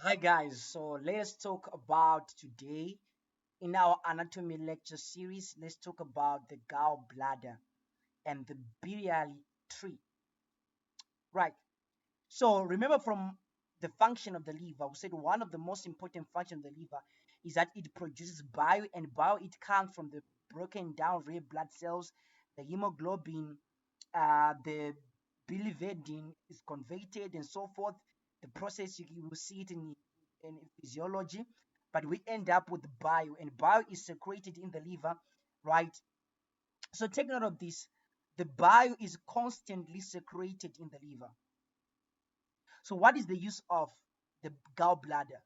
Hi guys, so let's talk about today in our anatomy lecture series. Let's talk about the gallbladder and the biliary tree. Right. So remember from the function of the liver, we said one of the most important functions of the liver is that it produces bile, and bile it comes from the broken down red blood cells, the hemoglobin, the biliverdin is converted and so forth. The process you will see it in physiology, but we end up with bile, and bile is secreted in the liver, right? So take note of this: the bile is constantly secreted in the liver. So what is the use of the gallbladder?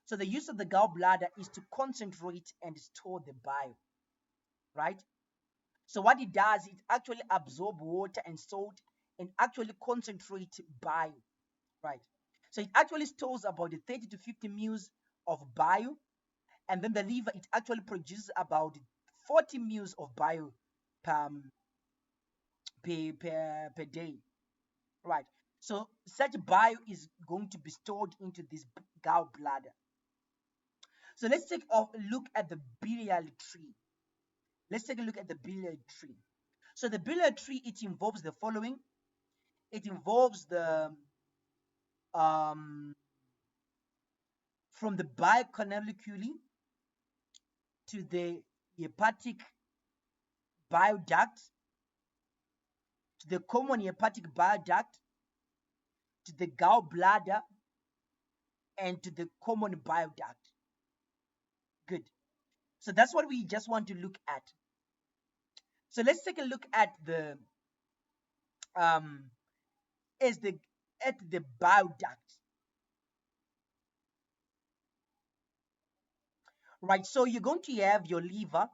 So the use of the gallbladder is to concentrate and store the bile, right? So what it does, it actually absorb water and salt and actually concentrate bile, right? So it actually stores about 30 to 50 mils of bile, and then the liver it actually produces about 40 mils of bile per per day, right? So such bile is going to be stored into this gallbladder. So let's take a look at the biliary tree. Let's take a look at the biliary tree. So the biliary tree, it involves the following. It involves the um, from the bile canaliculi to the hepatic bile duct, to the common hepatic bile duct, to the gallbladder, and to the common bile duct. Good. So that's what we just want to look at. So let's take a look at the um as the at the bile duct. Right, so you're going to have your liver.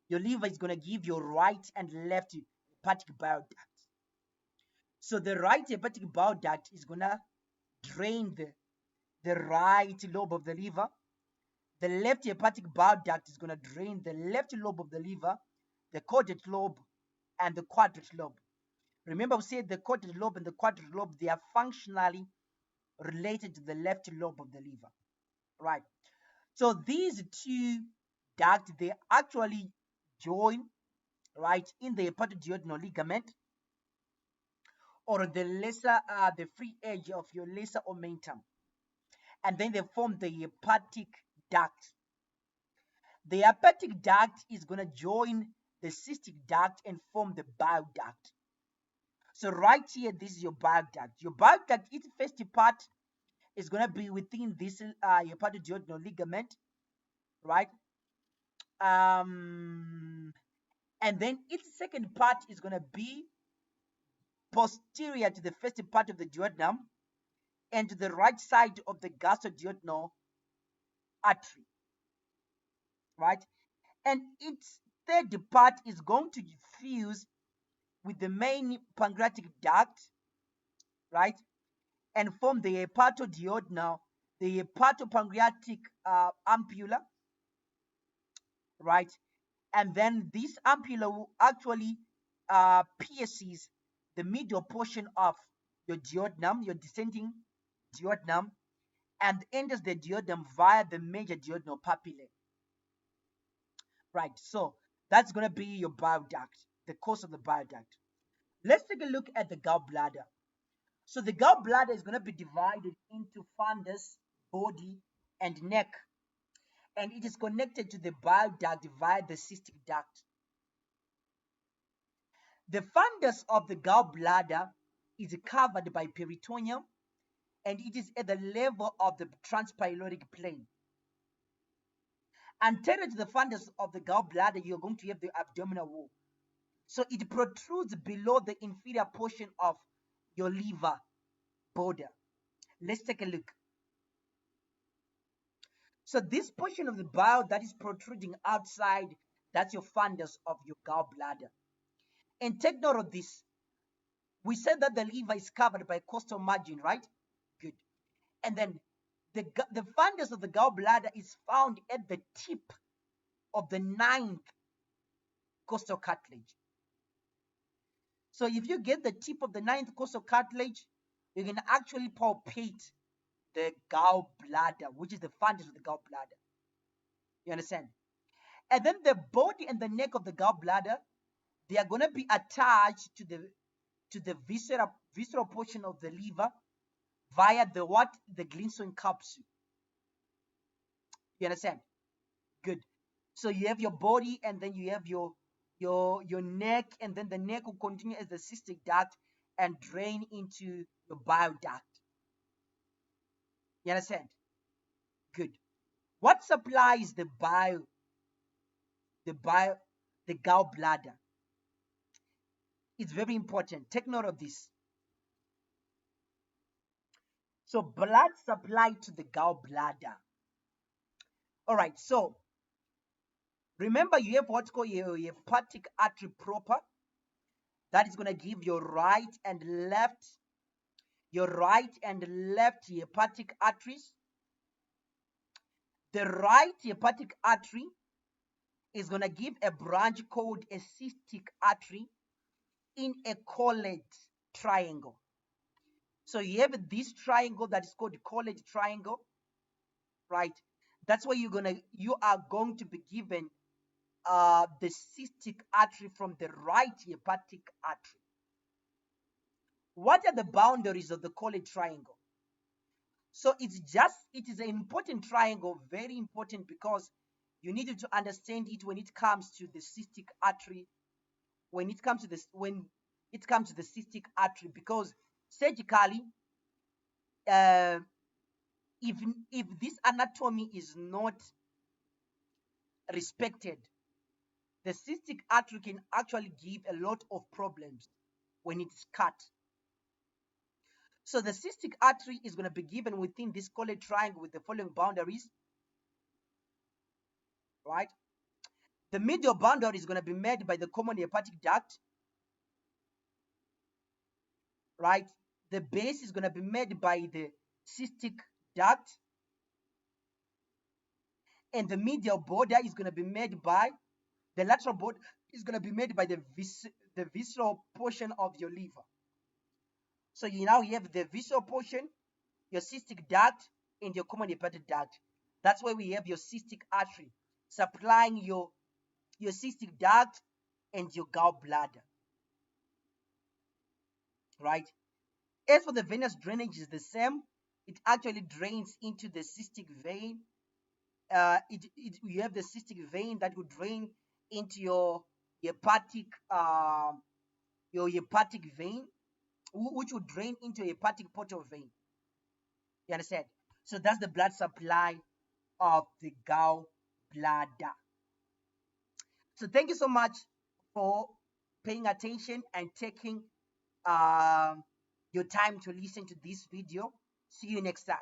Your liver is going to give your right and left hepatic bile duct. So the right hepatic bile duct is going to drain the right lobe of the liver. The left hepatic bile duct is going to drain the left lobe of the liver, the caudate lobe, and the quadrate lobe. Remember, we said the caudate lobe and the quadrate lobe, they are functionally related to the left lobe of the liver, right? So these two ducts, they actually join, right, in the hepatoduodenal ligament, or the free edge of your lesser omentum, and then they form the hepatic duct. The hepatic duct is going to join the cystic duct and form the bile duct. So right here, this is your bile duct. Your bile duct, its first part is going to be within this hepatoduodenal ligament, right? And then its second part is going to be posterior to the first part of the duodenum and to the right side of the gastroduodenal artery, right? And its third part is going to fuse with the main pancreatic duct, right? And form the hepatoduodenal, the hepatopancreatic ampulla, right? And then this ampulla will actually pierces the middle portion of your duodenum, your descending duodenum, and enters the duodenum via the major duodenal papillae. Right, so that's going to be your bile duct, the course of the bile duct. Let's take a look at the gallbladder. So the gallbladder is going to be divided into fundus, body, and neck, and it is connected to the bile duct via the cystic duct. The fundus of the gallbladder is covered by peritoneum, and it is at the level of the transpyloric plane. Anterior to the fundus of the gallbladder, you're going to have the abdominal wall. So it protrudes below the inferior portion of your liver border. Let's take a look. So this portion of the bile that is protruding outside, that's your fundus of your gallbladder. And take note of this. We said that the liver is covered by costal margin, right? Good. And then the fundus of the gallbladder is found at the tip of the ninth costal cartilage. So if you get the tip of the ninth costal cartilage, you can actually palpate the gallbladder, which is the fundus of the gallbladder. You understand? And then the body and the neck of the gallbladder, they are going to be attached to the visceral portion of the liver via the what? The Gallstone capsule. You understand? Good. So you have your body, and then you have your neck, and then the neck will continue as the cystic duct and drain into your bile duct. You understand? Good. What supplies the gallbladder? It's very important. Take note of this. So blood supply to the gallbladder. All right. So remember, you have what's called your hepatic artery proper. That is going to give your right and left hepatic arteries. The right hepatic artery is going to give a branch called a cystic artery in a collared triangle. So you have this triangle that is called the collared triangle, right? That's where you are going to be given the cystic artery from the right hepatic artery. What are the boundaries of the collared triangle? So it is an important triangle, very important, because you need to understand it when it comes to the cystic artery, when it comes to the cystic artery, because surgically, if this anatomy is not respected, the cystic artery can actually give a lot of problems when it's cut. So the cystic artery is going to be given within this collared triangle with the following boundaries, right? The medial boundary is going to be made by the common hepatic duct, right? The base is going to be made by the cystic duct, and the medial border is going to be made by the lateral border is going to be made by the visceral portion of your liver. So you now have the visceral portion, your cystic duct, and your common hepatic duct. That's where we have your cystic artery supplying your cystic duct and your gallbladder, right? As for the venous drainage, is the same. It actually drains into the cystic vein. You have the cystic vein that will drain into your hepatic vein, which will drain into a hepatic portal vein. You understand? So that's the blood supply of the gallbladder. So thank you so much for paying attention and taking your time to listen to this video. See you next time.